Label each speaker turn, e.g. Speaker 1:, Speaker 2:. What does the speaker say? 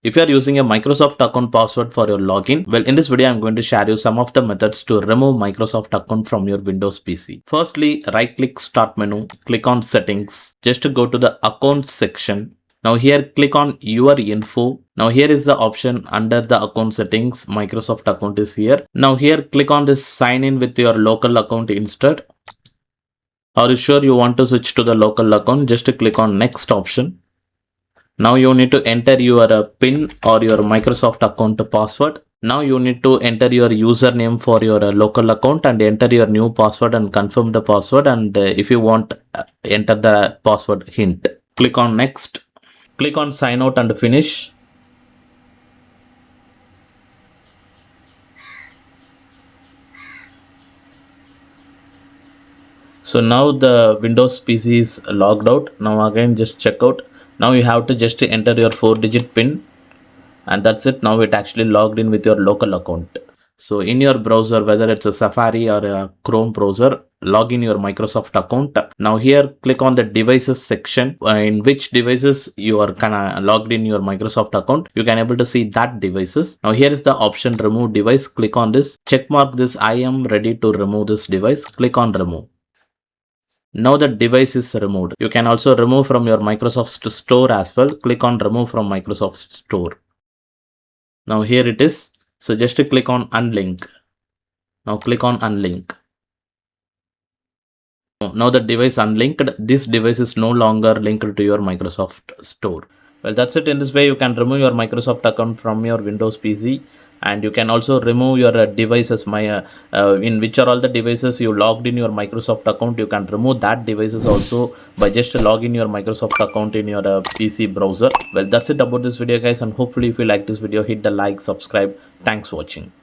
Speaker 1: If you are using a Microsoft account password for your login, well, in this video, I'm going to share you some of the methods to remove Microsoft account from your Windows PC. Firstly, right click Start menu, click on Settings, just to go to the Accounts section. Now here, click on Your Info. Now here is the option under the account settings, Microsoft account is here. Now here, click on this Sign in with your local account instead. Are you sure you want to switch to the local account? Just to click on Next option. Now you need to enter your PIN or your Microsoft account password. Now you need to enter your username for your local account and enter your new password and confirm the password. And if you want, enter the password hint. Click on Next. Click on Sign out and finish. So now the Windows PC is logged out. Now again just check out. Now you have to just enter your 4-digit PIN. And that's it. Now it actually logged in with your local account. So in your browser, whether it's a Safari or a Chrome browser, log in your Microsoft account. Now here, click on the devices section. In which devices you are logged in your Microsoft account, you can able to see that devices. Now here is the option remove device. Click on this. Check mark this. I am ready to remove this device. Click on remove. Now the device is removed. You can also remove from your Microsoft Store as well. Click on remove from Microsoft Store. Now here it is. So just to click on unlink. Now click on unlink. Now the device unlinked. This device is no longer linked to your Microsoft Store. Well, that's it. In this way, you can remove your Microsoft account from your Windows PC, and you can also remove your devices. In which are all the devices you logged in your Microsoft account, you can remove that devices also by just login your Microsoft account in your PC browser. Well, that's it about this video, guys, and hopefully if you like this video, hit the like, subscribe. Thanks for watching.